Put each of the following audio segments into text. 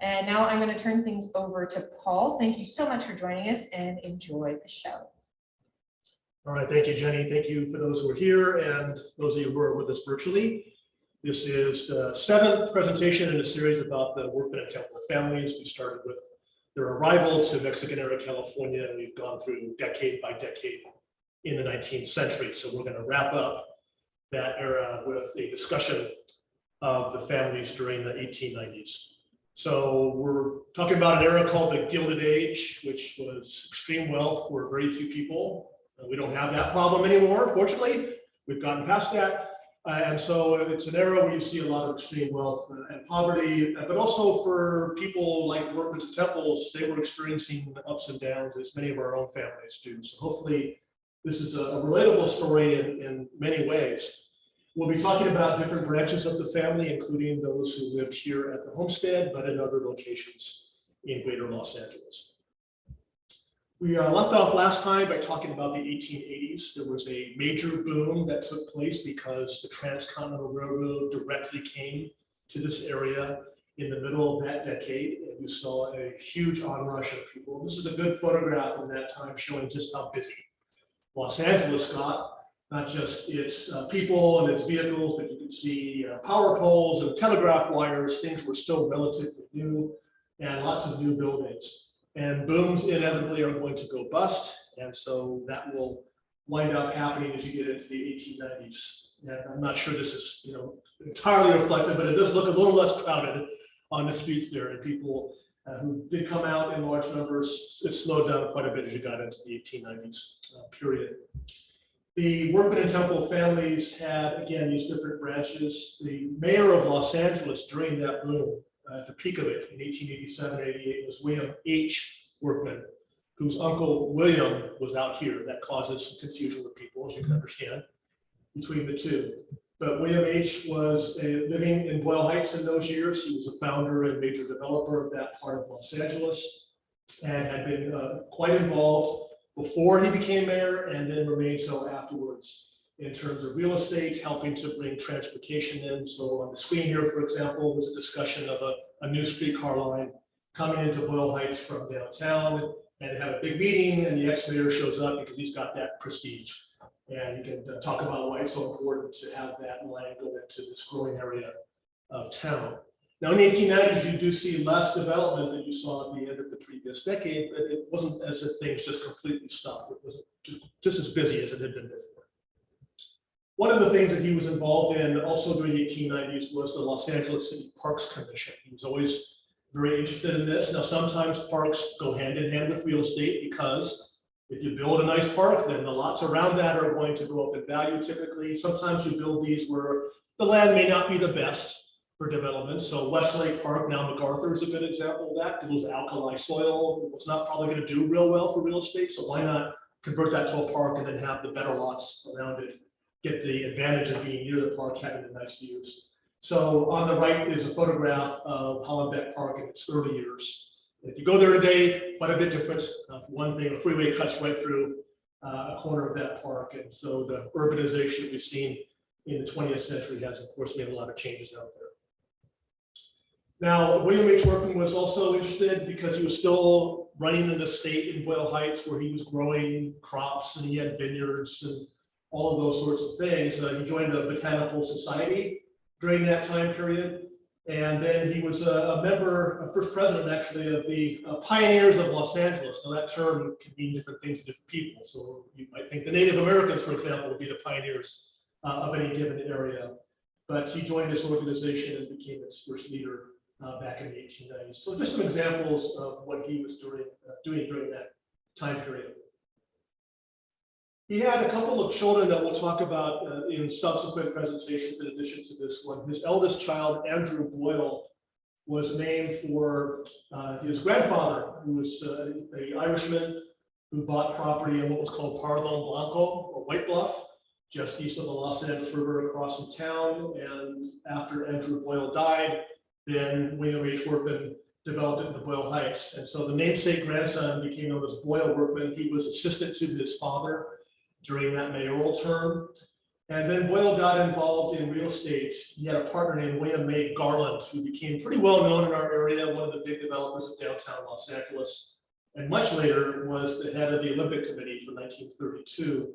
And now I'm going to turn things over to Paul. Thank you so much for joining us and enjoy the show. All right, thank you, Jenny. Thank you for those who are here and those of you who are with us virtually. This is the 7th presentation in a series about the Workman and Temple families. We started with their arrival to Mexican-era California, and we've gone through decade by decade in the 19th century. So we're going to wrap up that era with a discussion of the families during the 1890s. So we're talking about an era called the Gilded Age, which was extreme wealth for very few people. We don't have that problem anymore, fortunately. We've gotten past that. And so it's an era where you see a lot of extreme wealth and poverty, but also for people like Workmans and Temples, they were experiencing ups and downs as many of our own families do. So hopefully this is a relatable story in many ways. We'll be talking about different branches of the family, including those who lived here at the Homestead, but in other locations in greater Los Angeles. We left off last time by talking about the 1880s. There was a major boom that took place because the Transcontinental Railroad directly came to this area in the middle of that decade, and we saw a huge onrush of people. This is a good photograph from that time showing just how busy Los Angeles got. Not just its people and its vehicles, but you can see power poles and telegraph wires. Things were still relatively new and lots of new buildings. And booms inevitably are going to go bust. And so that will wind up happening as you get into the 1890s. And I'm not sure this is entirely reflected, but it does look a little less crowded on the streets there. And people who did come out in large numbers, it slowed down quite a bit as you got into the 1890s period. The Workman and Temple families had, again, these different branches. The mayor of Los Angeles during that boom, at the peak of it in 1887 88, was William H. Workman, whose uncle William was out here. That causes some confusion with people, as you can understand, between the two. But William H. was living in Boyle Heights in those years. He was a founder and major developer of that part of Los Angeles and had been quite involved before he became mayor and then remained so afterwards in terms of real estate, helping to bring transportation in. So on the screen here, for example, was a discussion of a new streetcar line coming into Boyle Heights from downtown, and they have a big meeting, and the ex-mayor shows up because he's got that prestige. And he can talk about why it's so important to have that line go into this growing area of town. Now, in the 1890s, you do see less development than you saw at the end of the previous decade, but it wasn't as if things just completely stopped. It was just as busy as it had been before. One of the things that he was involved in also during the 1890s was the Los Angeles City Parks Commission. He was always very interested in this. Now, sometimes parks go hand in hand with real estate because if you build a nice park, then the lots around that are going to go up in value typically. Sometimes you build these where the land may not be the best for development. So Westlake Park, now MacArthur, is a good example of that. It was alkali soil. It's not probably going to do real well for real estate. So why not convert that to a park and then have the better lots around it, get the advantage of being near the park, having the nice views. So on the right is a photograph of Hollenbeck Park in its early years. If you go there today, quite a bit different. For one thing, a freeway cuts right through a corner of that park. And so the urbanization that we've seen in the 20th century has, of course, made a lot of changes out there. Now, William H. Workman was also interested because he was still running an estate in Boyle Heights where he was growing crops and he had vineyards and all of those sorts of things. He joined the Botanical Society during that time period. And then he was a member, a first president actually, of the Pioneers of Los Angeles. Now that term can mean different things to different people. So you might think the Native Americans, for example, would be the pioneers of any given area. But he joined this organization and became its first leader back in the 1890s. So just some examples of what he was doing during that time period. He had a couple of children that we'll talk about in subsequent presentations in addition to this one. His eldest child, Andrew Boyle, was named for his grandfather, who was an Irishman who bought property in what was called Parlon Blanco, or White Bluff, just east of the Los Angeles River across from town. And after Andrew Boyle died, then William H. Workman developed it into Boyle Heights. And so the namesake grandson became known as Boyle Workman. He was assistant to his father during that mayoral term. And then Boyle got involved in real estate. He had a partner named William May Garland, who became pretty well known in our area, one of the big developers of downtown Los Angeles, and much later was the head of the Olympic Committee for 1932.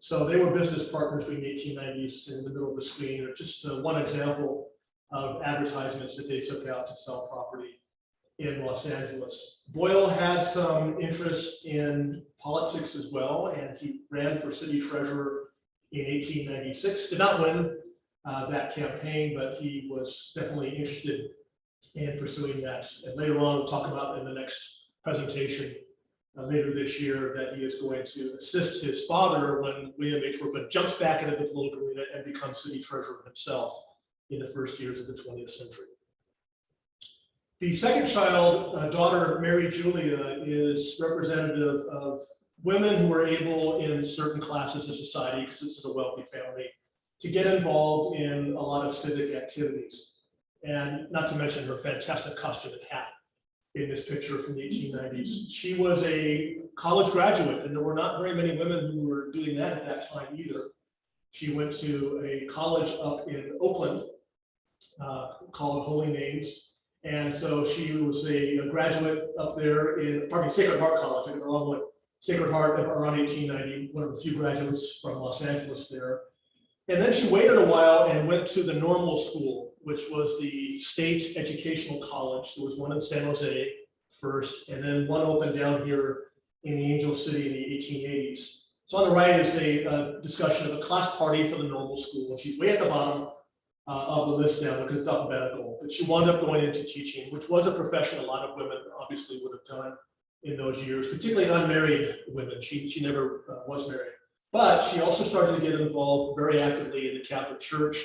So they were business partners during the 1890s in the middle of the screen, or just one example of advertisements that they took out to sell property in Los Angeles. Boyle had some interest in politics as well, and he ran for city treasurer in 1896. Did not win that campaign, but he was definitely interested in pursuing that. And later on, we'll talk about in the next presentation later this year that he is going to assist his father when William H. Workman jumps back into the political arena and becomes city treasurer himself in the first years of the 20th century. The second child, daughter Mary Julia, is representative of women who are able in certain classes of society, because this is a wealthy family, to get involved in a lot of civic activities. And not to mention her fantastic costume and hat in this picture from the 1890s. She was a college graduate, and there were not very many women who were doing that at that time either. She went to a college up in Oakland called Holy Names. And so she was a graduate up there in, Sacred Heart College, I got the wrong one. Sacred Heart around 1890, one of the few graduates from Los Angeles there. And then she waited a while and went to the normal school, which was the state educational college. There was one in San Jose first, and then one opened down here in the Angel City in the 1880s. So on the right is a discussion of a class party for the normal school. And she's way at the bottom of the list now because it's alphabetical. But she wound up going into teaching, which was a profession a lot of women obviously would have done in those years, particularly unmarried women. She never was married. But she also started to get involved very actively in the Catholic Church,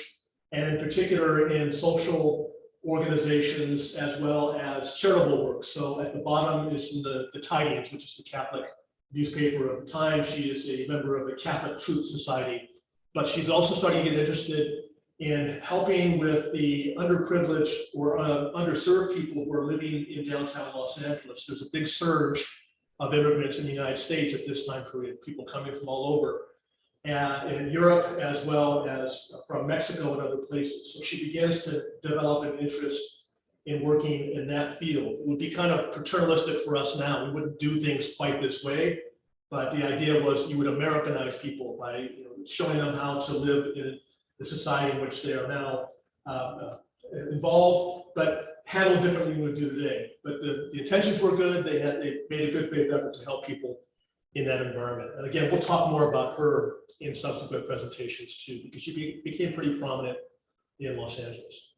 and in particular in social organizations as well as charitable work. So at the bottom is the Tidings, which is the Catholic newspaper of the time. She is a member of the Catholic Truth Society, but she's also starting to get interested in helping with the underprivileged or underserved people who are living in downtown Los Angeles. There's a big surge of immigrants in the United States at this time period, people coming from all over, in Europe as well as from Mexico and other places. So she begins to develop an interest in working in that field. It would be kind of paternalistic for us now. We wouldn't do things quite this way, but the idea was you would Americanize people by showing them how to live in the society in which they are now involved, but handled differently than we do today. But the intentions were good. They made a good faith effort to help people in that environment. And again, we'll talk more about her in subsequent presentations too, because she became pretty prominent in Los Angeles.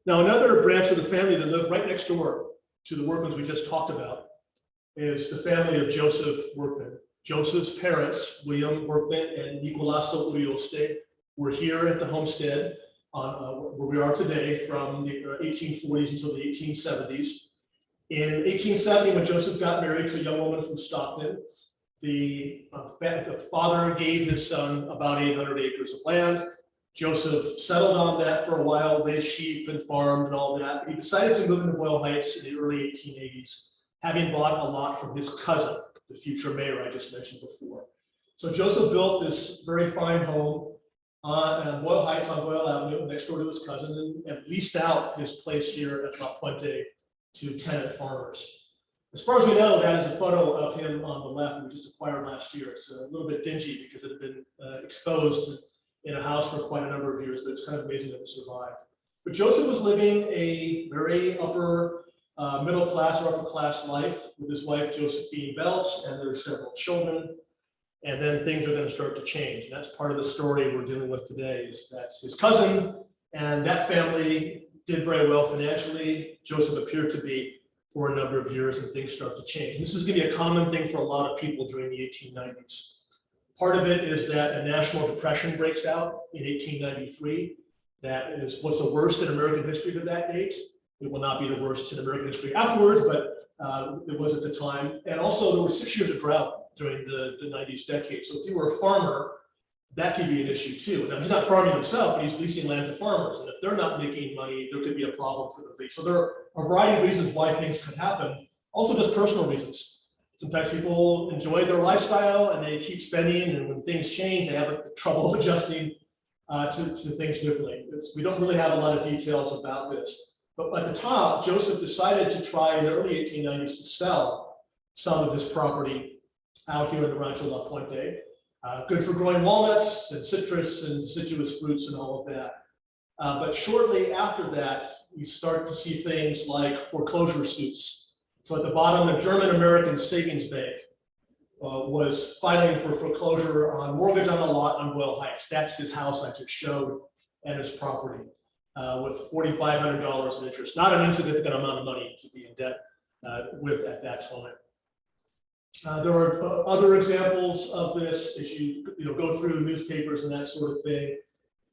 Now, another branch of the family that lived right next door to the Workmans we just talked about is the family of Joseph Workman. Joseph's parents, William Workman and Nicolaso Urioste, were here at the Homestead where we are today from the 1840s until the 1870s. In 1870, when Joseph got married to a young woman from Stockton, the father gave his son about 800 acres of land. Joseph settled on that for a while, raised sheep and farmed and all that. He decided to move into Boyle Heights in the early 1880s, having bought a lot from his cousin, the future mayor I just mentioned before. So Joseph built this very fine home on Boyle Heights on Boyle Avenue, next door to his cousin, and leased out his place here at La Puente to tenant farmers. As far as we know, that is a photo of him on the left we just acquired last year. It's a little bit dingy because it had been exposed in a house for quite a number of years, but it's kind of amazing that it survived. But Joseph was living a very upper middle class or upper class life with his wife, Josephine Belch, and their several children. And then things are going to start to change. And that's part of the story we're dealing with today, is that his cousin and that family did very well financially. Joseph appeared to be for a number of years, and things start to change. And this is going to be a common thing for a lot of people during the 1890s. Part of it is that a national depression breaks out in 1893. That was the worst in American history to that date. It will not be the worst in American history afterwards, but it was at the time. And also there were 6 years of drought during the 90s decade. So if you were a farmer, that could be an issue too. Now, he's not farming himself, but he's leasing land to farmers. And if they're not making money, there could be a problem for the lease. So there are a variety of reasons why things could happen. Also just personal reasons. Sometimes people enjoy their lifestyle and they keep spending, and when things change, they have trouble adjusting to things differently. We don't really have a lot of details about this. But at the top, Joseph decided to try in the early 1890s to sell some of this property out here in the Rancho La Puente. Good for growing walnuts and citrus and deciduous fruits and all of that. But shortly after that, we start to see things like foreclosure suits. So at the bottom, the German-American Savings Bank was filing for foreclosure on mortgage on a lot on Boyle Heights. That's his house I just showed and his property with $4,500 in interest. Not an insignificant amount of money to be in debt with at that time. There are other examples of this as you go through newspapers and that sort of thing.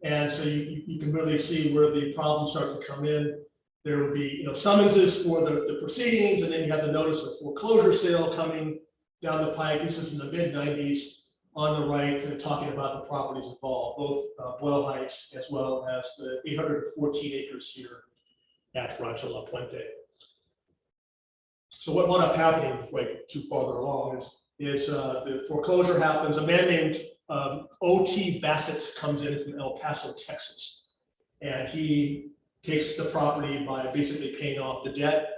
And so you can really see where the problems start to come in. There would be summonses for the proceedings, and then you have the notice of foreclosure sale coming down the pike. This is in the mid-90s on the right, talking about the properties involved, both Boyle Heights as well as the 814 acres here at Rancho La Puente. So what wound up happening before I get too farther along is the foreclosure happens. A man named O.T. Basyes comes in from El Paso, Texas, and he takes the property by basically paying off the debt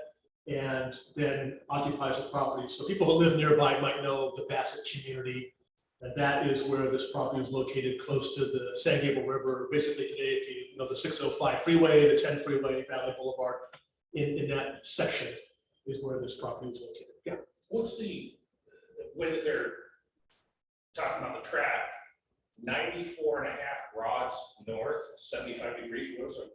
and then occupies the property. So people who live nearby might know the Bassett community, and that is where this property is located, close to the San Gabriel River. Basically today, if you know the 605 freeway, the 10 freeway, Valley Boulevard, in that section is where this property is located. Yeah. What's the way that they're talking about the track? 94.5 rods north, 75 degrees. What is a rod?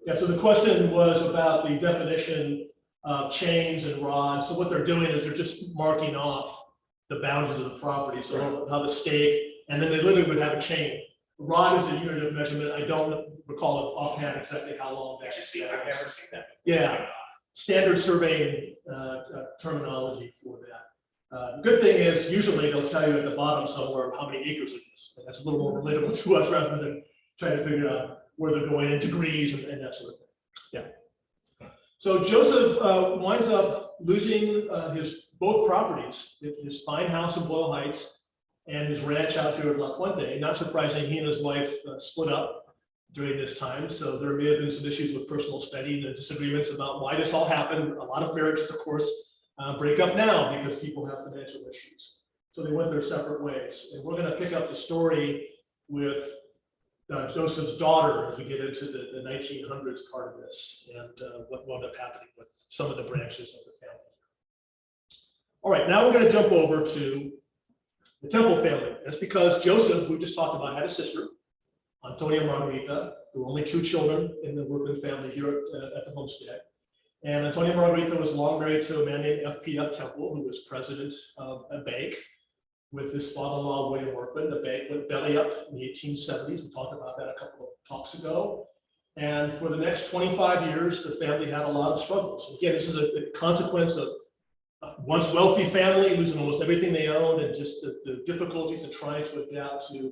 Yeah, so the question was about the definition of chains and rods. So what they're doing is they're just marking off the boundaries of the property. So how the stake, and then they literally would have a chain. Rod is the unit of measurement. I don't recall it offhand exactly how long that is. I've never seen that before. Yeah, standard surveying terminology for that. The good thing is usually they'll tell you at the bottom somewhere how many acres it is. And that's a little more relatable to us rather than trying to figure out where they're going in degrees and that sort of thing. Yeah. So Joseph winds up losing his both properties, his fine house in Boyle Heights and his ranch out here at La Puente. Not surprising, he and his wife split up during this time. So there may have been some issues with personal spending and disagreements about why this all happened. A lot of marriages, of course, break up now because people have financial issues. So they went their separate ways. And we're going to pick up the story with Joseph's daughter as we get into the 1900s part of this and what wound up happening with some of the branches of the family. All right, now we're going to jump over to the Temple family. That's because Joseph, who we just talked about, had a sister, Antonia Margarita. There were only 2 children in the Workman family here at the Homestead. And Antonia Margarita was long married to a man named F.P.F. Temple, who was president of a bank with his father-in-law, William Workman. The bank went belly up in the 1870s. We talked about that a couple of talks ago. And for the next 25 years, the family had a lot of struggles. Again, this is a consequence of a once wealthy family losing almost everything they owned and just the difficulties in trying to adapt to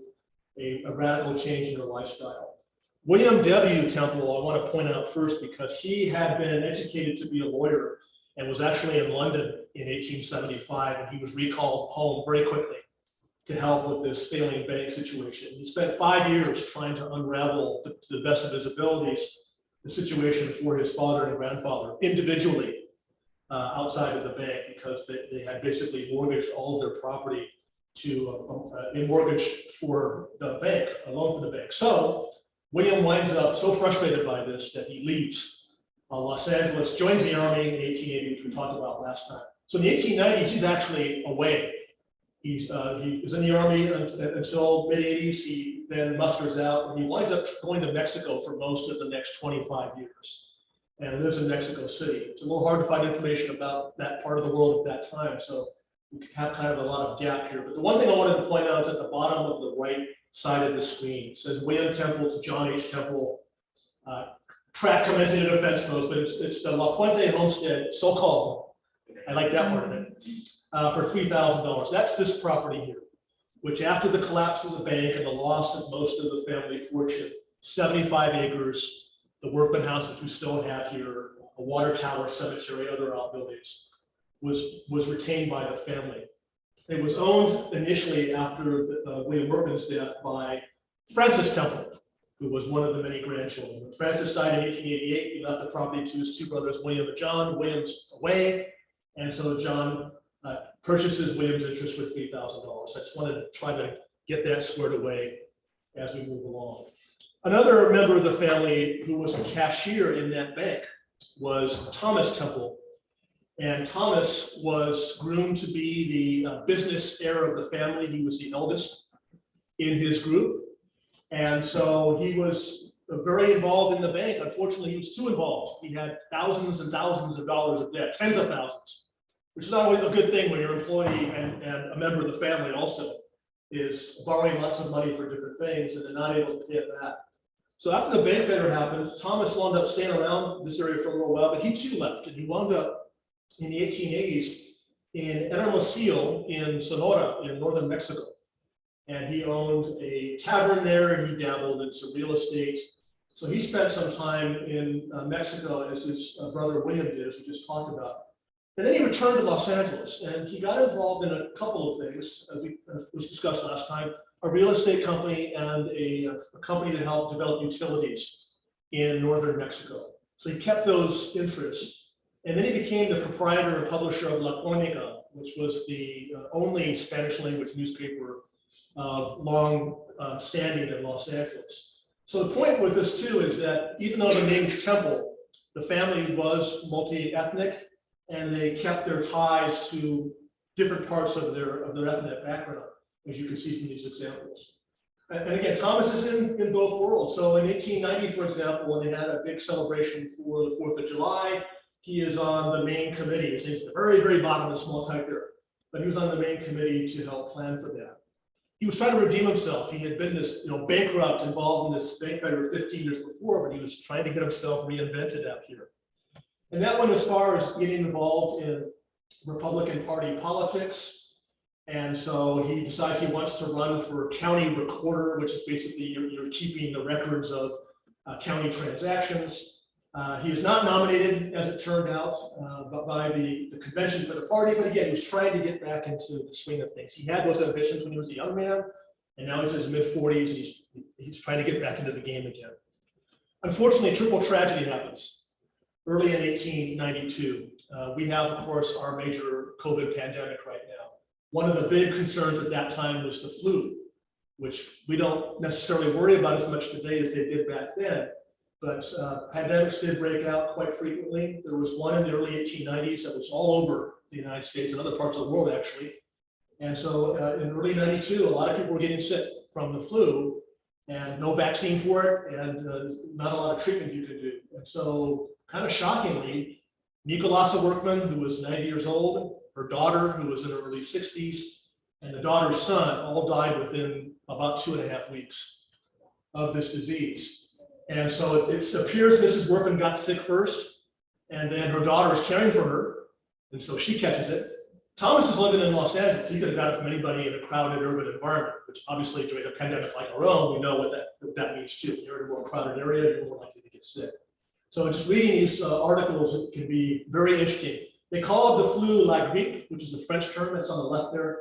a radical change in their lifestyle. William W. Temple, I want to point out first because he had been educated to be a lawyer and was actually in London in 1875, and he was recalled home very quickly to help with this failing bank situation. He spent 5 years trying to unravel, to the best of his abilities, the situation for his father and grandfather individually outside of the bank because they had basically mortgaged all of their property to a mortgage for the bank, a loan for the bank. So William winds up so frustrated by this that he leaves Los Angeles, joins the Army in 1880, which we talked about last time. So in the 1890s, he's actually away. He was in the Army until mid-80s. He then musters out, and he winds up going to Mexico for most of the next 25 years and lives in Mexico City. It's a little hard to find information about that part of the world at that time, so we have kind of a lot of gap here. But the one thing I wanted to point out is at the bottom of the right side of the screen. It says William Temple to John H. Temple. Track commencing at a fence post, but it's the La Puente Homestead, so-called. I like that part of it. For $3,000. That's this property here, which after the collapse of the bank and the loss of most of the family fortune, 75 acres, the Workman house, which we still have here, a water tower, cemetery, other outbuildings. was retained by the family. It was owned initially after William Workman's death by Francis Temple, who was one of the many grandchildren. When Francis died in 1888, he left the property to his two brothers, William and John. William's away, and so John purchases William's interest for $3,000. I just wanted to try to get that squared away as we move along. Another member of the family who was a cashier in that bank was Thomas Temple. And Thomas was groomed to be the business heir of the family. He was the eldest in his group. And so he was very involved in the bank. Unfortunately, he was too involved. He had thousands and thousands of dollars of debt, tens of thousands, which is not always a good thing when your employee and a member of the family also is borrowing lots of money for different things and they're not able to pay it back. So after the bank failure happened, Thomas wound up staying around this area for a little while, but he too left, and he wound up in the 1880s in Hermosillo in Sonora in northern Mexico. And he owned a tavern there, and he dabbled in some real estate. So he spent some time in Mexico, as his brother William did, as we just talked about. And then he returned to Los Angeles, and he got involved in a couple of things, as was discussed last time, a real estate company and a company that helped develop utilities in northern Mexico. So he kept those interests. And then he became the proprietor and publisher of La Crónica, which was the only Spanish language newspaper of long standing in Los Angeles. So the point with this too is that even though the name's Temple, the family was multi-ethnic and they kept their ties to different parts of their ethnic background, as you can see from these examples. And again, Thomas is in both worlds. So in 1890, for example, when they had a big celebration for the 4th of July, he is on the main committee. His name's at the very, very bottom, the small type there. But he was on the main committee to help plan for that. He was trying to redeem himself. He had been this, bankrupt, involved in this bank failure 15 years before, but he was trying to get himself reinvented out here. And that went as far as getting involved in Republican Party politics. And so he decides he wants to run for county recorder, which is basically you're keeping the records of county transactions. He is not nominated, as it turned out, but by the convention for the party. But again, he was trying to get back into the swing of things. He had those ambitions when he was a young man, and now he's in his mid-40s, and he's trying to get back into the game again. Unfortunately, triple tragedy happens early in 1892. We have, of course, our major COVID pandemic right now. One of the big concerns at that time was the flu, which we don't necessarily worry about as much today as they did back then. But pandemics did break out quite frequently. There was one in the early 1890s that was all over the United States and other parts of the world, actually. And so in early 92, a lot of people were getting sick from the flu and no vaccine for it and not a lot of treatment you could do. And so kind of shockingly, Nicolasa Workman, who was 90 years old, her daughter, who was in her early 60s, and the daughter's son all died within about 2.5 weeks of this disease. And so it appears Mrs. Workman got sick first, and then her daughter is caring for her, and so she catches it. Thomas is living in Los Angeles. He could have got it from anybody in a crowded urban environment, which obviously during a pandemic like our own, we know what that means too. When you're in a more crowded area, you're more likely to get sick. So just reading these articles can be very interesting. They call it the flu la grippe, which is a French term that's on the left there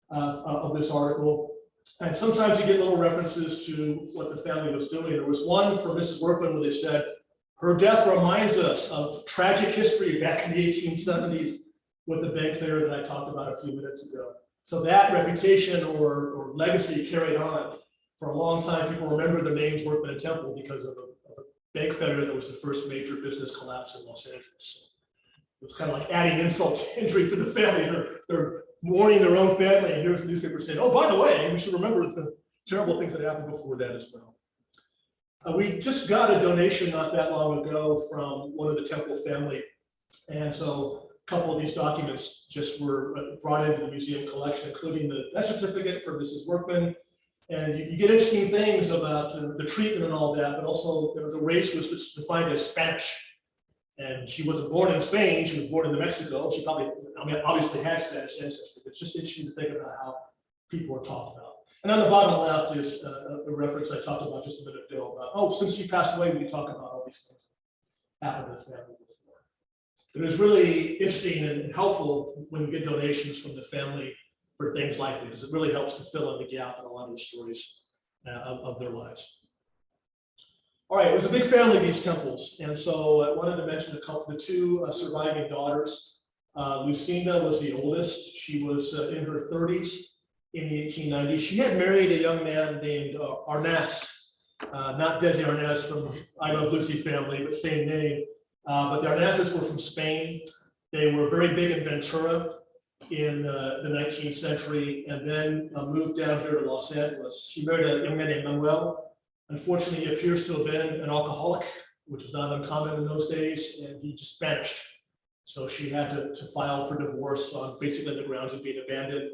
of this article. And sometimes you get little references to what the family was doing. There was one from Mrs. Workman where they said, her death reminds us of tragic history back in the 1870s with the bank failure that I talked about a few minutes ago. So that reputation or legacy carried on for a long time. People remember the names Workman and Temple because of a bank failure that was the first major business collapse in Los Angeles. So it was kind of like adding insult to injury for the family. They're mourning their own family, and here's the newspaper saying, oh, by the way, we should remember the terrible things that happened before that as well. We just got a donation not that long ago from one of the Temple family. And so a couple of these documents just were brought into the museum collection, including the death certificate for Mrs. Workman. And you get interesting things about the treatment and all that, but also the race was defined as Spanish. And she wasn't born in Spain, she was born in New Mexico. She probably, obviously had Spanish ancestry, but it's just interesting to think about how people are talked about. And on the bottom left is a reference I talked about just a minute ago about, oh, since she passed away, we can talk about all these things that happened with family before. It was really interesting and helpful when we get donations from the family for things like this. It really helps to fill in the gap in a lot of the stories of their lives. All right, it was a big family, these Temples. And so I wanted to mention the two surviving daughters. Lucinda was the oldest. She was in her 30s in the 1890s. She had married a young man named Arnaz, not Desi Arnaz from I Love Lucy family, but same name. But the Arnazes were from Spain. They were very big in Ventura in the 19th century, and then moved down here to Los Angeles. She married a young man named Manuel. Unfortunately, he appears to have been an alcoholic, which was not uncommon in those days, and he just vanished. So she had to file for divorce on basically the grounds of being abandoned.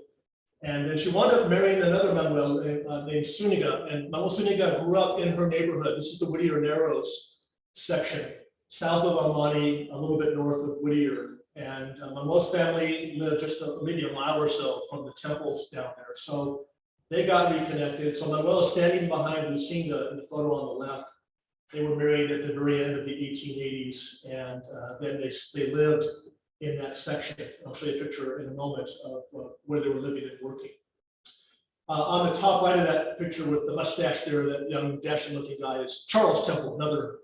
And then she wound up marrying another Manuel named Zuniga. And Manuel Zuniga grew up in her neighborhood. This is the Whittier Narrows section, south of Almani, a little bit north of Whittier. And Manuel's family lived just maybe a mile or so from the Temples down there. So they got reconnected. So Manuel is standing behind Lucinda in the photo on the left. They were married at the very end of the 1880s, and then they lived in that section. I'll show you a picture in a moment of where they were living and working. On the top right of that picture with the mustache there, that young dashing looking guy is Charles Temple, another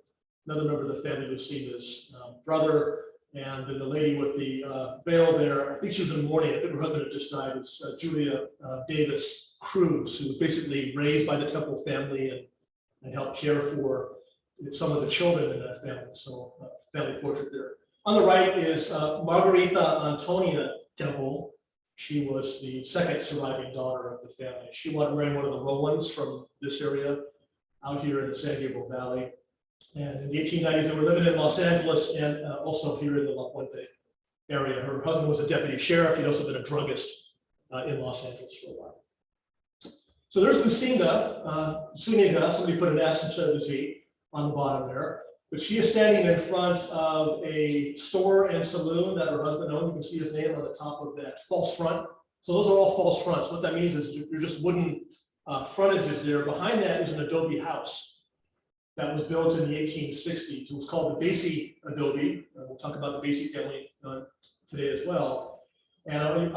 member of the family, Lucinda's brother. And then the lady with the veil there, I think she was in mourning. I think her husband had just died. It's Julia Davis Cruz, who was basically raised by the Temple family and helped care for some of the children in that family. So family portrait there. On the right is Margarita Antonia Temple. She was the second surviving daughter of the family. She wanted to marry one of the Rowlands from this area out here in the San Gabriel Valley. And in the 1890s, they were living in Los Angeles and also here in the La Puente area. Her husband was a deputy sheriff. He'd also been a druggist in Los Angeles for a while. So there's Lucinda, Zuniga, somebody put an S instead of a Z on the bottom there. But she is standing in front of a store and saloon that her husband owned. You can see his name on the top of that false front. So those are all false fronts. What that means is you're just wooden frontages there. Behind that is an adobe house that was built in the 1860s. It was called the Basyes adobe. We'll talk about the Basyes family today as well. And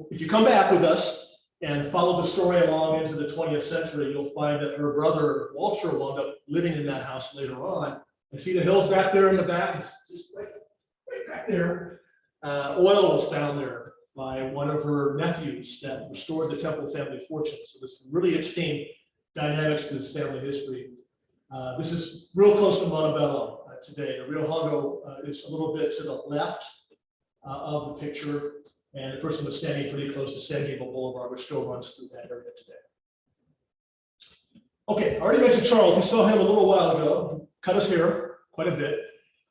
if you come back with us and follow the story along into the 20th century, you'll find that her brother Walter wound up living in that house later on. I see the hills back there in the back, just right back there. Oil was found there by one of her nephews that restored the Temple family fortune. So there's really interesting dynamics to this family history. This is real close to Montebello today. The Rio Hondo is a little bit to the left of the picture, and the person was standing pretty close to San Gabriel Boulevard, which still runs through that area today. Okay, I already mentioned Charles. We saw him a little while ago. Cut his hair quite a bit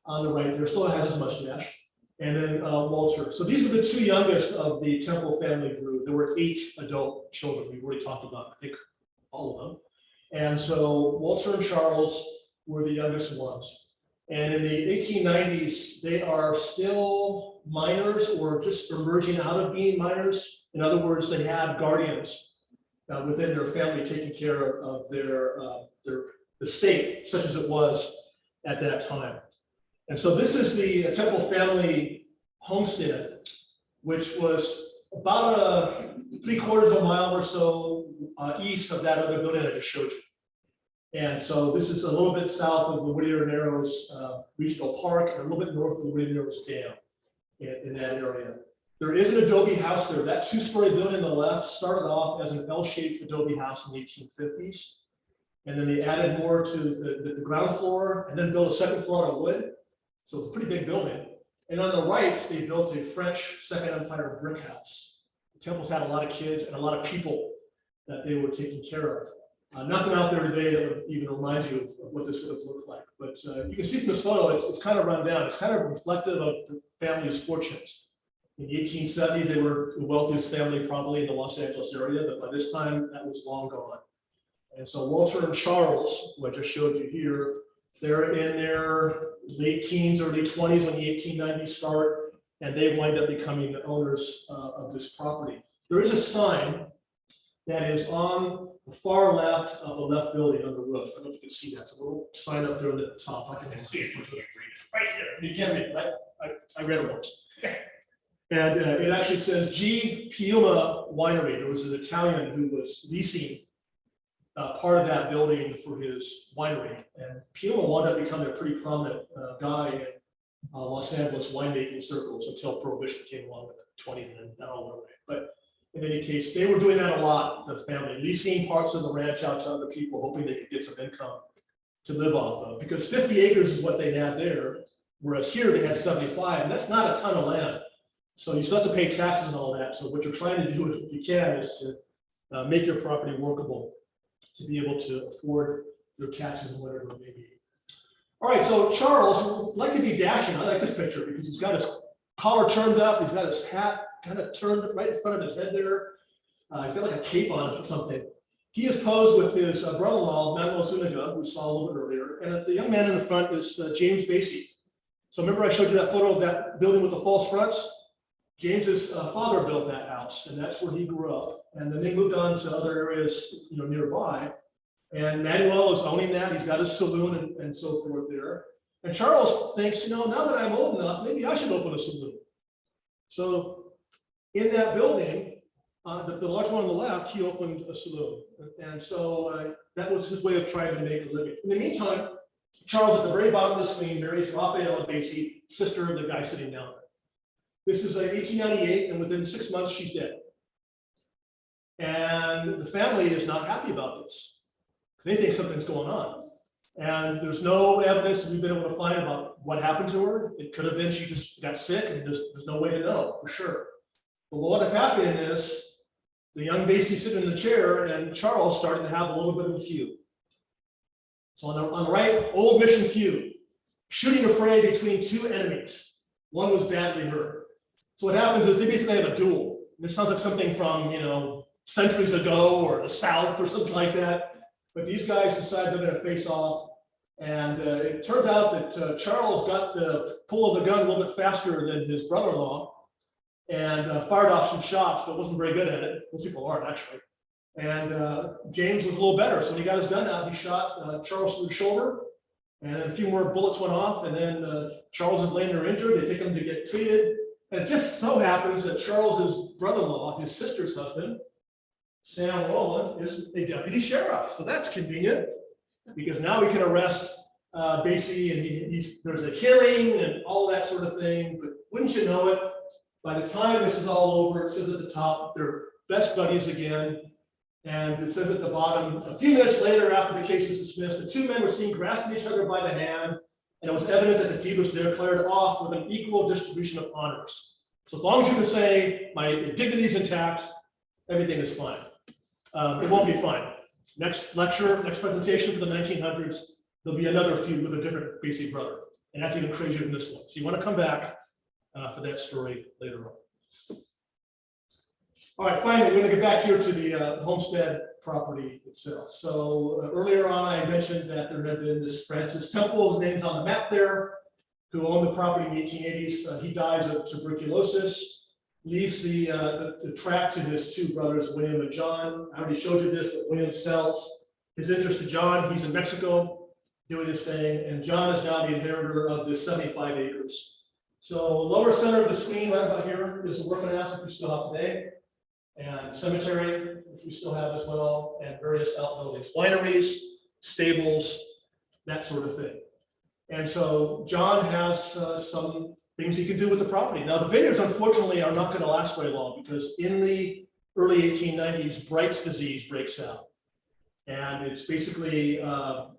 on the right there. Still has his mustache. And then Walter. So these are the two youngest of the Temple family group. There were 8 adult children. We've already talked about, I think, all of them. And so Walter and Charles were the youngest ones. And in the 1890s, they are still minors or just emerging out of being minors. In other words, they had guardians within their family taking care of their estate, such as it was at that time. And so this is the Temple family homestead, which was about 3/4 of a mile or so east of that other building I just showed you. And so this is a little bit south of the Whittier Narrows Regional Park and a little bit north of the Whittier Narrows Dam in that area. There is an adobe house there. That 2-story building on the left started off as an L-shaped adobe house in the 1850s. And then they added more to the ground floor and then built a second floor out of wood. So it's a pretty big building. And on the right, they built a French Second Empire brick house. The Temples had a lot of kids and a lot of people that they were taking care of. Nothing out there today that would even remind you of what this would have looked like. But you can see from this photo, it's kind of run down. It's kind of reflective of the family's fortunes. In the 1870s, they were the wealthiest family probably in the Los Angeles area, but by this time, that was long gone. And so Walter and Charles, who I just showed you here, they're in their late teens, early 20s when the 1890s start, and they wind up becoming the owners of this property. There is a sign that is on the far left of the left building on the roof. I don't know if you can see that. It's a little sign up there at the top. I can see it, you can read it right there. You can read it. I read it once. And it actually says G. Piuma Winery. There was an Italian who was leasing part of that building for his winery. And Piuma wound up becoming a pretty prominent guy in Los Angeles winemaking circles until Prohibition came along in the 20s, and then that all went away. But in any case, they were doing that a lot, the family, leasing parts of the ranch out to other people, hoping they could get some income to live off of, because 50 acres is what they had there, whereas here they had 75, and that's not a ton of land. So you still have to pay taxes and all that. So what you're trying to do, if you can, is to make your property workable, to be able to afford your taxes and whatever it may be. All right, so Charles would like to be dashing. I like this picture because he's got his collar turned up, he's got his hat kind of turned right in front of his head there. He's got like a cape on or something. He is posed with his brother-in-law, Manuel Zuniga, who we saw a little bit earlier, and the young man in the front is James Basyes. So remember I showed you that photo of that building with the false fronts? James's father built that house, and that's where he grew up. And then they moved on to other areas, nearby. And Manuel is owning that. He's got his saloon and so forth there. And Charles thinks, now that I'm old enough, maybe I should open a saloon. So in that building, the large one on the left, he opened a saloon. And so that was his way of trying to make a living. In the meantime, Charles at the very bottom of the screen marries Raphael Basyes, sister of the guy sitting down there. This is 1898, and within 6 months, she's dead. And the family is not happy about this. They think something's going on. And there's no evidence that we've been able to find about what happened to her. It could have been she just got sick, and there's no way to know for sure. But what had happened is the young Basyes sitting in the chair, and Charles started to have a little bit of a feud. So on the right, old mission feud, shooting a fray between two enemies. One was badly hurt. So what happens is they basically have a duel. This sounds like something from, centuries ago or the South or something like that. But these guys decide they're going to face off. And it turns out that Charles got the pull of the gun a little bit faster than his brother-in-law and fired off some shots, but wasn't very good at it. Most people aren't, actually. And James was a little better. So when he got his gun out, he shot Charles through the shoulder. And then a few more bullets went off. And then Charles is laying there injured. They take him to get treated. And it just so happens that Charles's brother-in-law, his sister's husband, Sam Rowland, is a deputy sheriff. So that's convenient because now we can arrest Basyes, and there's a hearing and all that sort of thing. But wouldn't you know it, by the time this is all over, it says at the top, they're best buddies again. And it says at the bottom, a few minutes later after the case was dismissed, the two men were seen grasping each other by the hand, and it was evident that the feud was declared off with an equal distribution of honors. So as long as you can say, my dignity is intact, everything is fine. It won't be fine. Next lecture, next presentation for the 1900s, there'll be another feud with a different Basyes brother. And that's even crazier than this one. So you want to come back for that story later on. All right, finally, we're going to get back here to the Homestead property itself. So earlier on, I mentioned that there had been this Francis Temple, his name's on the map there, who owned the property in the 1880s. He dies of tuberculosis. Leaves the tract to his two brothers, William and John. I already showed you this, but William sells his interest to John. He's in Mexico doing his thing, and John is now the inheritor of the 75 acres. So lower center of the screen, right about here, is the Workman house that we still have today, and cemetery, which we still have as well, and various outbuildings, wineries, stables, that sort of thing. And so John has some things he can do with the property. Now, the vineyards, unfortunately, are not going to last very long because in the early 1890s, Bright's disease breaks out. And it's basically a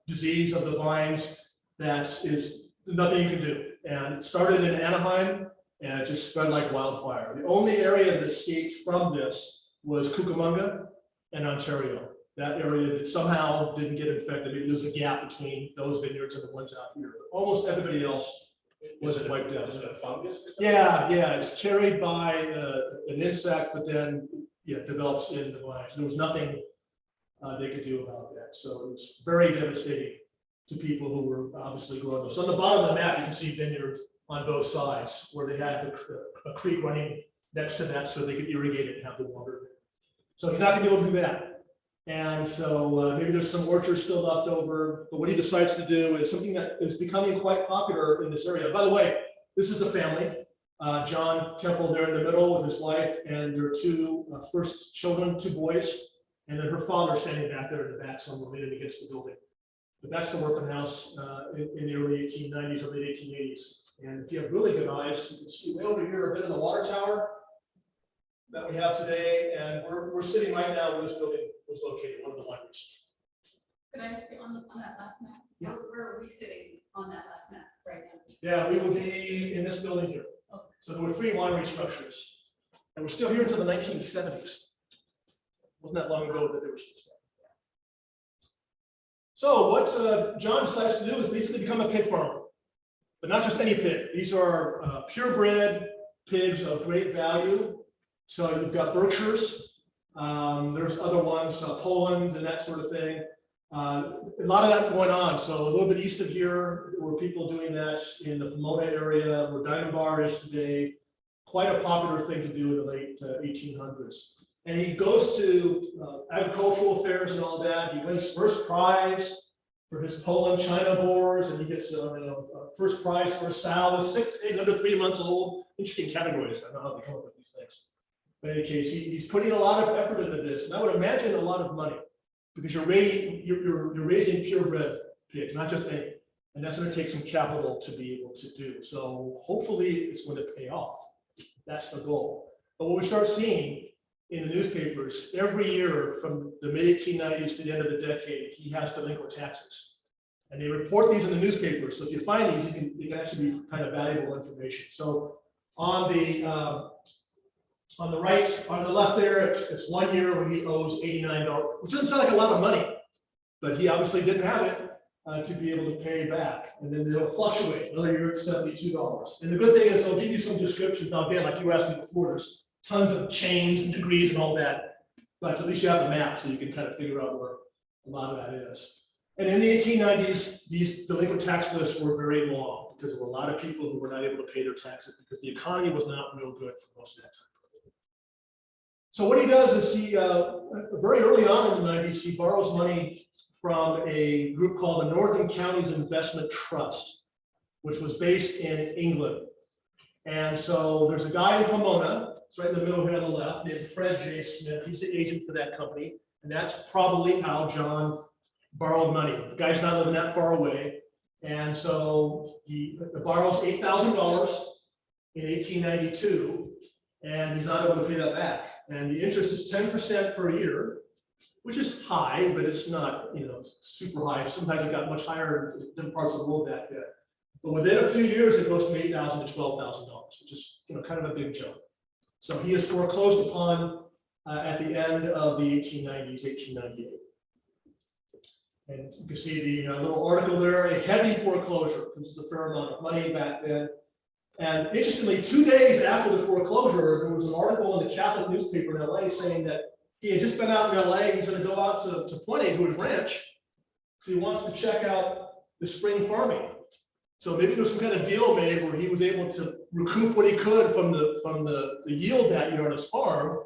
disease of the vines that is nothing you can do. And it started in Anaheim, and it just spread like wildfire. The only area that escaped from this was Cucamonga and Ontario. That area that somehow didn't get infected. Maybe there's a gap between those vineyards and the ones out here. But almost everybody else wasn't wiped out. Is it a fungus? Yeah, it's carried by an insect, but then develops in the vines. There was nothing they could do about that. So it's very devastating to people who were obviously growing those. So on the bottom of the map, you can see vineyards on both sides where they had a creek running next to that so they could irrigate it and have the water. So he's not gonna be able to do that. And so maybe there's some orchards still left over, but what he decides to do is something that is becoming quite popular in this area. By the way, this is the family. John Temple there in the middle with his wife and their two first children, 2 boys, and then her father standing back there in the back somewhere leaning against the building. But that's the Workman house in the early 1890s or late 1880s. And if you have really good eyes, you can see way over here a bit of the water tower that we have today. And we're sitting right now where this building was located, one of the wineries. Could I just be on that last map? Yeah. Where are we sitting on that last map right now? Yeah, we will be in this building here. Okay. So there were 3 winery structures. And we're still here until the 1970s. Wasn't that long ago that they were still there. So what John decides to do is basically become a pig farmer, but not just any pig. These are purebred pigs of great value. So you've got Berkshires, there's other ones, Poland and that sort of thing. A lot of that going on. So a little bit east of here, there were people doing that in the Pomona area, where Diamond Bar is today. Quite a popular thing to do in the late 1800s. And he goes to agricultural fairs and all that. He wins first prize for his Poland China boars, and he gets first prize for a sow with 6 pigs under 3 months old. Interesting categories. I don't know how they come up with these things. But in any case, he's putting a lot of effort into this, and I would imagine a lot of money, because you're raising purebred pigs, not just any, and that's going to take some capital to be able to do. So hopefully, it's going to pay off. That's the goal. But what we start seeing in the newspapers every year from the mid-1890s to the end of the decade, he has delinquent taxes. And they report these in the newspapers. So if you find these, they can actually be kind of valuable information. So on the right, on the left there, it's 1 year where he owes $89, which doesn't sound like a lot of money, but he obviously didn't have it to be able to pay back. And then they'll fluctuate. Another year it's $72. And the good thing is they'll give you some descriptions. Now, again, like you were asking before, there's tons of chains and degrees and all that, but at least you have the map so you can kind of figure out where a lot of that is. And in the 1890s, these delinquent tax lists were very long because there were a lot of people who were not able to pay their taxes because the economy was not real good for most of that time. So what he does is he, very early on in the 90s, he borrows money from a group called the Northern Counties Investment Trust, which was based in England. And so there's a guy in Pomona, it's right in the middle here on the left, named Fred J. Smith. He's the agent for that company. And that's probably how John borrowed money. The guy's not living that far away. And so he borrows $8,000 in 1892, and he's not able to pay that back. And the interest is 10% per year, which is high, but it's not, super high. Sometimes it got much higher in different parts of the world back then. But within a few years, it goes from $8,000 to $12,000, which is kind of a big jump. So he is foreclosed upon at the end of the 1890s, 1898. And you can see the little article there, a heavy foreclosure. This is a fair amount of money back then. And interestingly, 2 days after the foreclosure, there was an article in the Catholic newspaper in LA saying that he had just been out in LA. He's going to go out to Puente to his ranch because he wants to check out the spring farming. So maybe there was some kind of deal made where he was able to recoup what he could from the yield that year on his farm,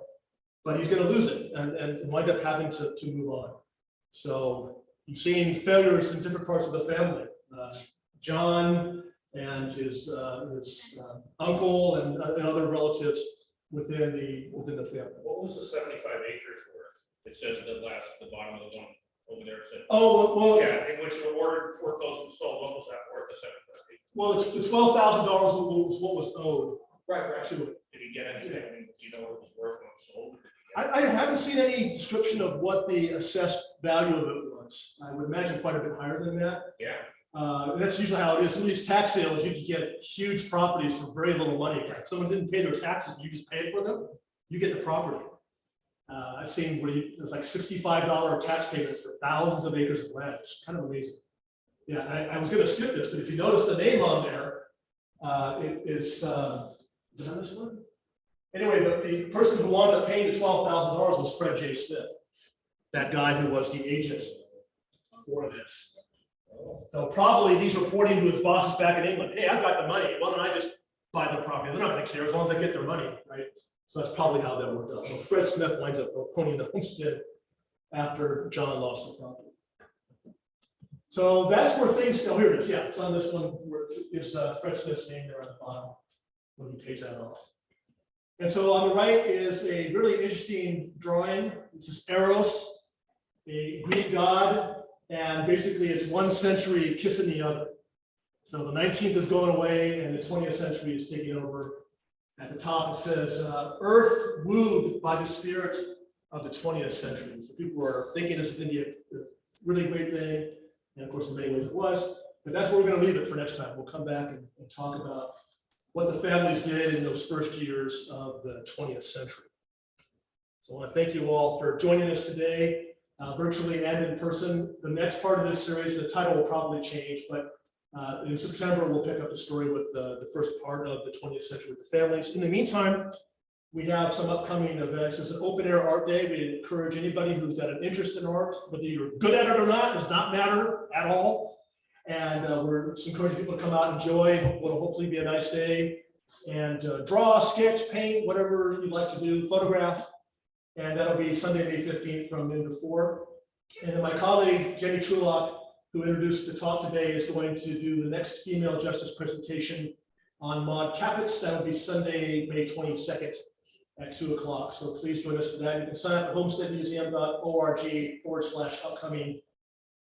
but he's going to lose it and wind up having to move on. So you've seen failures in different parts of the family. John and his uncle and other relatives within the family. What was the 75 acres worth? It says the bottom of the one over there. It said, Oh, well, yeah, in which the order foreclosed and sold. What was that worth? The 75 acres? well, it's the $12,000 was what was owed Right. to it. Did he get anything? I mean, do you know what it was worth when it was sold? I haven't seen any description of what the assessed value of it was. I would imagine quite a bit higher than that. Yeah. That's usually how it is. Some of these tax sales, you can get huge properties for very little money. If someone didn't pay their taxes, and you just paid for them, you get the property. I've seen where there's like $65 tax payment for thousands of acres of land. It's kind of amazing. Yeah, I was going to skip this, but if you notice the name on there, it is it on this one? Anyway, the person who wound up paying the $12,000 was Fred J. Smith, that guy who was the agent for this. So probably he's reporting to his bosses back in England, hey, I've got the money. Why don't I just buy the property? They're not going to care as long as they get their money, right? So that's probably how that worked out. So Fred Smith winds up owning the homestead after John lost the property. So that's where things, oh, here it is, yeah, it's on this one, where it's Fred Smith's name there on the bottom when he pays that off. And so on the right is a really interesting drawing. This is Eros, a Greek god, and basically it's one century kissing the other. So the 19th is going away and the 20th century is taking over. At the top it says, Earth wooed by the spirit of the 20th century. So people are thinking this is going to be a really great thing. And of course, in many ways it was, but that's where we're going to leave it for next time. We'll come back and talk about what the families did in those first years of the 20th century. So I want to thank you all for joining us today, virtually and in person. The next part of this series, the title will probably change, but in September, we'll pick up the story with the first part of the 20th century with the families. In the meantime, we have some upcoming events. There's an open air art day. We encourage anybody who's got an interest in art, whether you're good at it or not, does not matter at all. And we're just encouraging people to come out and enjoy what'll hopefully be a nice day and draw, sketch, paint, whatever you'd like to do, photograph. And that'll be Sunday, May 15th from noon to 4. And then my colleague, Jenny Trulock, who introduced the talk today, is going to do the next female justice presentation on Maud Kaffitz. That'll be Sunday, May 22nd at 2 o'clock. So please join us for that. You can sign up at homesteadmuseum.org/upcoming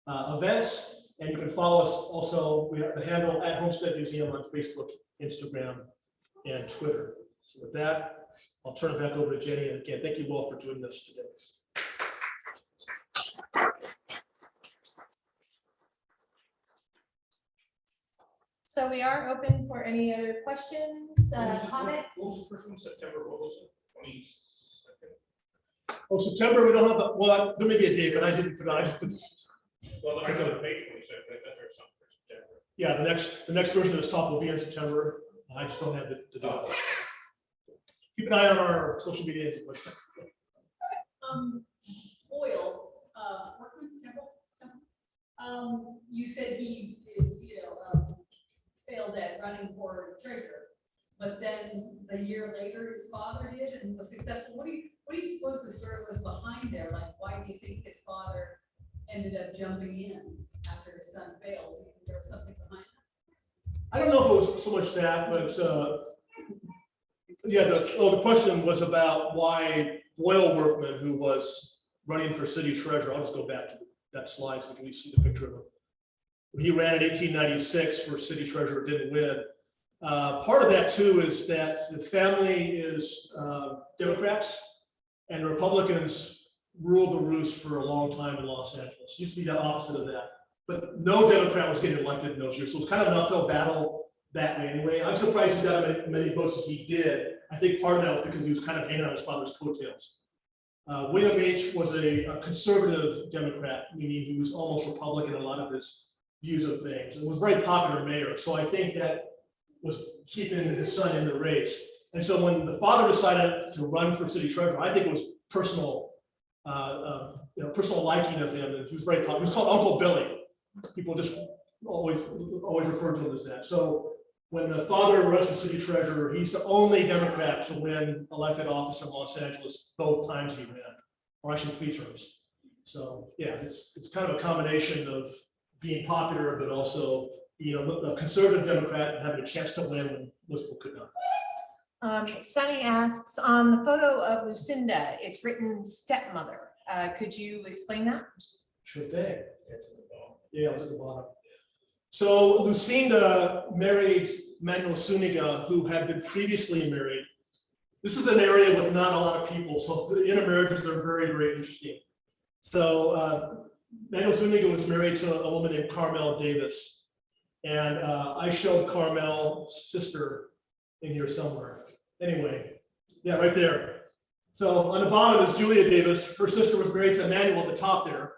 events. And you can follow us also. We have the handle at Homestead Museum on Facebook, Instagram, and Twitter. So with that, I'll turn it back over to Jenny. And again, thank you all for joining us today. So we are open for any other questions, comments. What was the first one, September, what was it, 22nd? Oh, September, we don't have, well, there may be a date, but I didn't put it, I just put, Well, I know the May 22nd, I thought there was something for September. yeah, the next version of this talk will be in September. I just don't have the date. Keep an eye on our social media website. Boyle, Workman and Temple, you said he, failed at running for treasurer, but then a year later, his father did and was successful. What do you suppose the story was behind there? Like, why do you think his father ended up jumping in after his son failed? Do you think there was something behind that? I don't know if it was so much that, but yeah, the question was about why Boyle Workman, who was running for city treasurer, I'll just go back to that slide so we can see the picture of him. He ran in 1896 for city treasurer, didn't win. Part of that too is that the family is Democrats and Republicans ruled the roost for a long time in Los Angeles. It used to be the opposite of that, but no Democrat was getting elected in those years. So it was kind of an uphill battle that way anyway. I'm surprised he got as many votes as he did. I think part of that was because he was kind of hanging on his father's coattails. William H. was a conservative Democrat, meaning he was almost Republican in a lot of his views of things. It was a very popular mayor. So I think that was keeping his son in the race. And so when the father decided to run for city treasurer, I think it was personal, personal liking of him. And he was very popular. He was called Uncle Billy. People just always referred to him as that. So when the father runs for city treasurer, he's the only Democrat to win elected office in Los Angeles both times he ran, or actually 3 terms. So yeah, it's kind of a combination of being popular, but also being a conservative Democrat and having a chance to win when most people could not. Sunny asks, on the photo of Lucinda, it's written stepmother. Could you explain that? Sure thing. It's at the bottom. Yeah, it was at the bottom. So Lucinda married Manuel Zuniga, who had been previously married. This is an area with not a lot of people, so the intermarriages are very, very interesting. So Manuel Zuniga was married to a woman named Carmel Davis. And I showed Carmel's sister in here somewhere. Anyway, yeah, right there. So on the bottom is Julia Davis. Her sister was married to Manuel at the top there.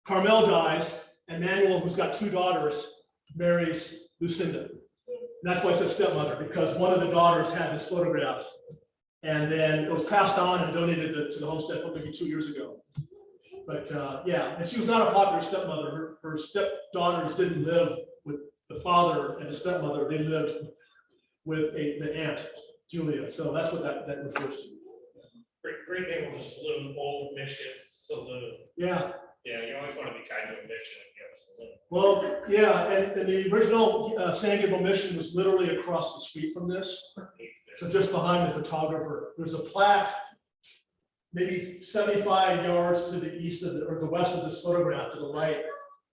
Carmel dies, and Manuel, who's got 2 daughters, marries Lucinda. And that's why I said stepmother, because one of the daughters had this photograph. And then it was passed on and donated to the homestead maybe 2 years ago. But yeah, and she was not a popular stepmother. Her stepdaughters didn't live with the father and the stepmother. They lived with the aunt. Julia, so that's what that refers to. Great name of a saloon, Old Mission Saloon. Yeah, Yeah, you always want to be tied to a mission if you have a saloon. well, yeah, and the original San Gabriel Mission was literally across the street from this. So just behind the photographer, there's a plaque, maybe 75 yards to the east of or the west of this photograph to the right,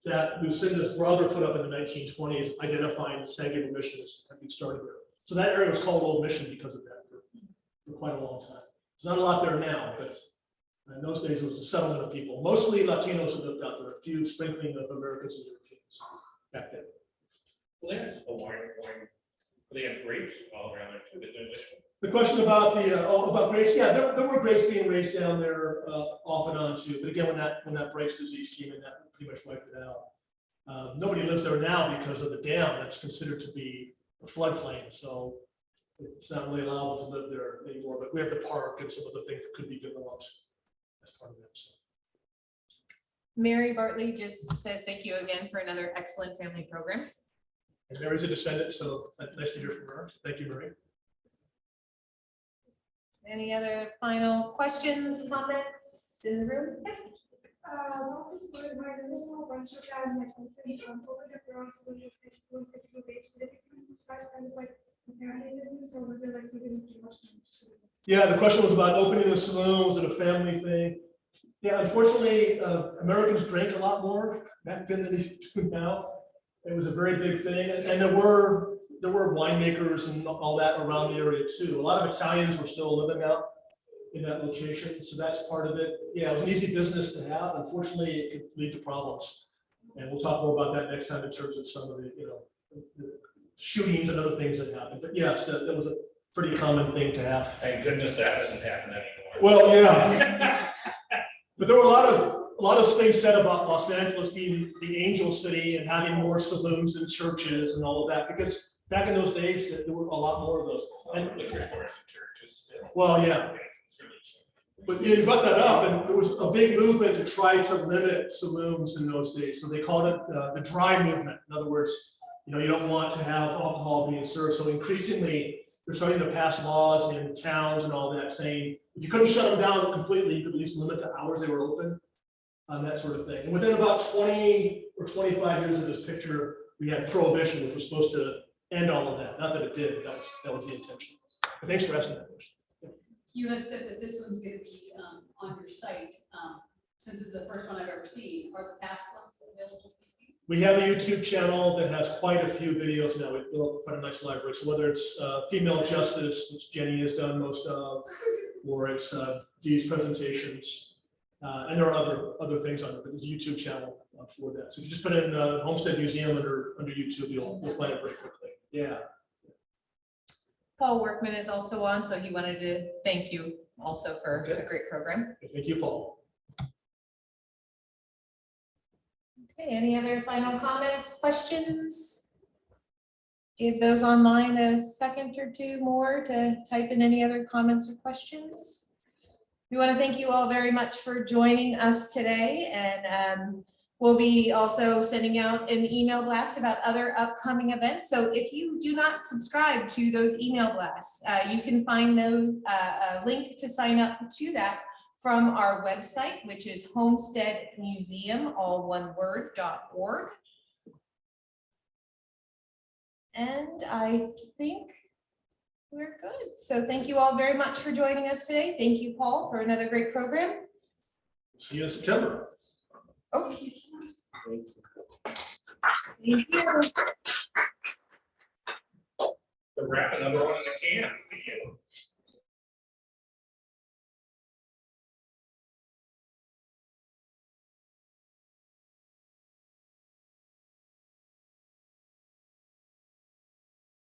that Lucinda's brother put up in the 1920s, identifying the San Gabriel Mission as having started there. So that area was called Old Mission because of that for quite a long time. There's not a lot there now, but in those days it was a settlement of people, mostly Latinos who lived out there, a few sprinkling of Americans and Europeans back then. Well, there's a wine. They have grapes all around there too. The question about about grapes, yeah, there were grapes being raised down there off and on too. But again, when that Bright's disease came in, that pretty much wiped it out. Nobody lives there now because of the dam that's considered to be a floodplain. So it's not really allowable to live there anymore. But we have the park and some of the things that could be developed as part of that. So. Mary Bartley just says thank you again for another excellent family program. And Mary's a descendant, so nice to hear from her. So thank you, Mary. Any other final questions, comments in the room? Not this word, but there was a whole bunch of them like over the cross when you said did it start kind of like a family business or was it like you didn't do much? Yeah, the question was about opening a saloon. Was it a family thing? Yeah, unfortunately, Americans drank a lot more back then than they do now. It was a very big thing, and there were winemakers and all that around the area too. A lot of Italians were still living out in that location, so that's part of it. Yeah, it was an easy business to have. Unfortunately, it could lead to problems, and we'll talk more about that next time in terms of some of the the shootings and other things that happened. But yes, that was a pretty common thing to have. Thank goodness that doesn't happen anymore. Well, yeah, but there were a lot of things said about Los Angeles being the angel city and having more saloons and churches and all of that, because back in those days, there were a lot more of those. And liquor stores and churches still. well, yeah, It's really cheap. but you brought that up, and there was a big movement to try to limit saloons in those days. So they called it the dry movement. In other words, you don't want to have alcohol being served. So increasingly, they're starting to pass laws in towns and all that, saying if you couldn't shut them down completely, you could at least limit the hours they were open. That sort of thing. And within about 20 or 25 years of this picture, we had prohibition, which was supposed to end all of that. Not that it did, but that was the intention. But thanks for asking that question. You had said that this one's gonna be on your site, since it's the first one I've ever seen. Are the past ones available to be seen? We have a YouTube channel that has quite a few videos now. We've built quite a nice library. So whether it's female justice, which Jenny has done most of, or it's these presentations, and there are other things on it, but there's a YouTube channel for that. So if you just put in Homestead Museum under YouTube, you'll find it very quickly. Yeah. Paul Workman is also on, so he wanted to thank you also for Okay. a great program. Thank you, Paul. Okay, any other final comments, questions? Give those online a second or two more to type in any other comments or questions. We want to thank you all very much for joining us today, and we'll be also sending out an email blast about other upcoming events. So if you do not subscribe to those email blasts, you can find those a link to sign up to that from our website, which is Homestead Museum, all one word, .org. And I think we're good. So thank you all very much for joining us today. Thank you, Paul, for another great program. See you in September. Oh, Thank you so much. thank you. To wrap another one in the can for you.